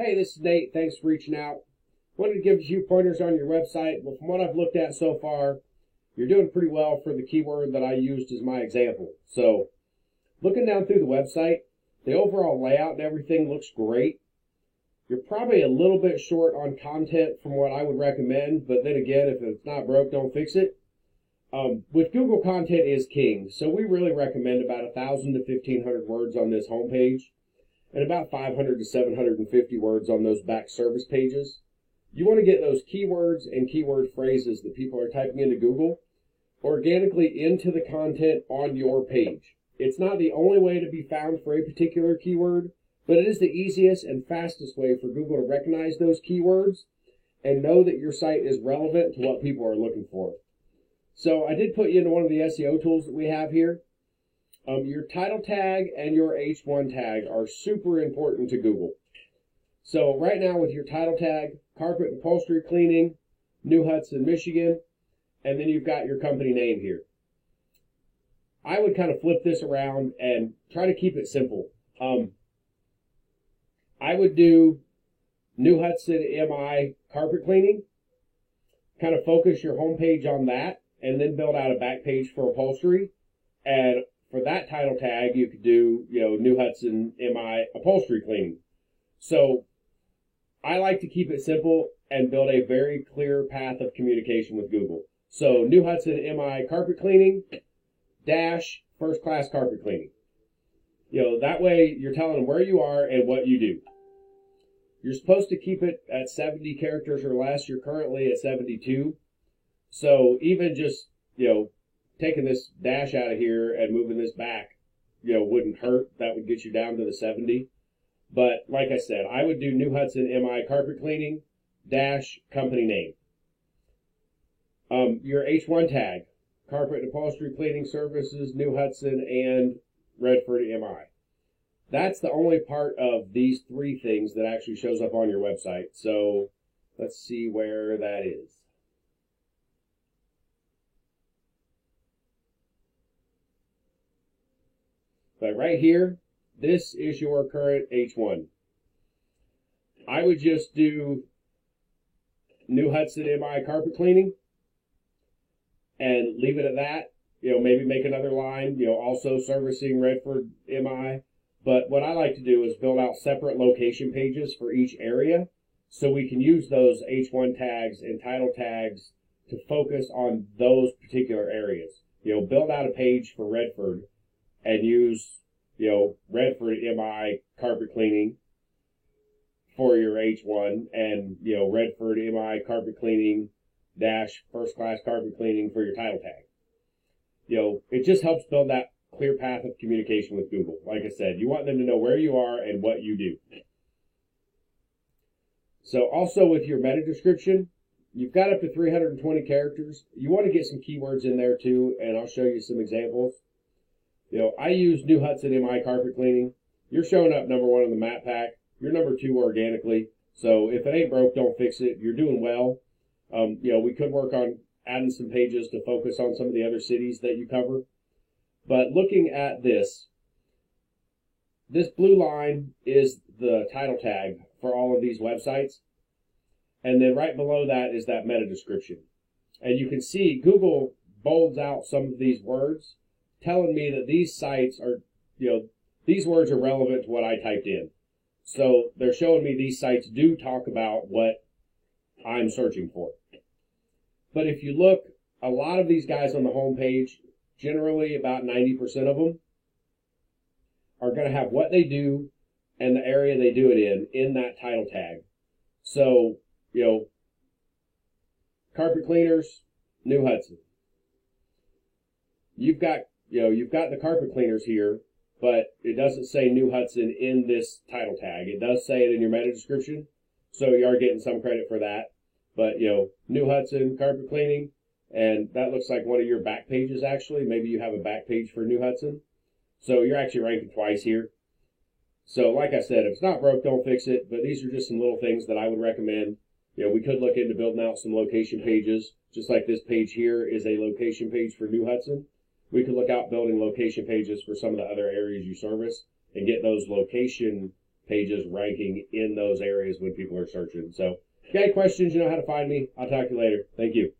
Hey, this is Nate. Thanks for reaching out. Wanted to give you a few pointers on your website. Well, from what I've looked at so far, you're doing pretty well for the keyword that I used as my example. So, looking down through the website, the overall layout and everything looks great. You're probably a little bit short on content from what I would recommend, but then again, if it's not broke, don't fix it. With Google, content is king, so we really recommend about 1,000 to 1,500 words on this homepage and about 500 to 750 words on those back service pages. You want to get those keywords and keyword phrases that people are typing into Google organically into the content on your page. It's not the only way to be found for a particular keyword, but it is the easiest and fastest way for Google to recognize those keywords and know that your site is relevant to what people are looking for. So I did put you into one of the SEO tools that we have here. Your title tag and your H1 tag are super important to Google. So right now with your title tag, carpet and upholstery cleaning, New Hudson, Michigan, and then you've got your company name here. I would kind of flip this around and try to keep it simple. I would do New Hudson MI carpet cleaning, kind of focus your homepage on that, and then build out a back page for upholstery. And for that title tag, you could do, New Hudson MI upholstery cleaning. So I like to keep it simple and build a very clear path of communication with Google. So New Hudson MI carpet cleaning dash first class carpet cleaning. That way you're telling them where you are and what you do. You're supposed to keep it at 70 characters or less. You're currently at 72. So even just, taking this dash out of here and moving this back, wouldn't hurt. That would get you down to the 70. But like I said, I would do New Hudson MI carpet cleaning dash company name. Your H1 tag, carpet and upholstery cleaning services, New Hudson and Redford MI. That's the only part of these three things that actually shows up on your website. So let's see where that is. But right here, this is your current H1. I would just do New Hudson MI carpet cleaning and leave it at that. Maybe make another line, also servicing Redford MI. But what I like to do is build out separate location pages for each area so we can use those H1 tags and title tags to focus on those particular areas. Build out a page for Redford and use, Redford MI carpet cleaning for your H1 and, Redford MI carpet cleaning dash first class carpet cleaning for your title tag. It just helps build that clear path of communication with Google. Like I said, you want them to know where you are and what you do. So also with your meta description, you've got up to 320 characters. You want to get some keywords in there too, and I'll show you some examples. I use New Hudson MI carpet cleaning. You're showing up number 1 on the map pack. You're number 2 organically. So if it ain't broke, don't fix it. You're doing well. We could work on adding some pages to focus on some of the other cities that you cover. But looking at this blue line is the title tag for all of these websites. And then right below that is that meta description. And you can see Google bolds out some of these words, telling me that these sites are, these words are relevant to what I typed in. So they're showing me these sites do talk about what I'm searching for. But if you look, a lot of these guys on the homepage, generally about 90% of them, are going to have what they do and the area they do it in that title tag. So, carpet cleaners, New Hudson. You've got the carpet cleaners here, but it doesn't say New Hudson in this title tag. It does say it in your meta description, so you are getting some credit for that. But, New Hudson carpet cleaning, and that looks like one of your back pages actually. Maybe you have a back page for New Hudson. So you're actually ranking twice here. So like I said, if it's not broke, don't fix it. But these are just some little things that I would recommend. We could look into building out some location pages, just like this page here is a location page for New Hudson. We could look out building location pages for some of the other areas you service and get those location pages ranking in those areas when people are searching. So if you got any questions, you know how to find me. I'll talk to you later. Thank you.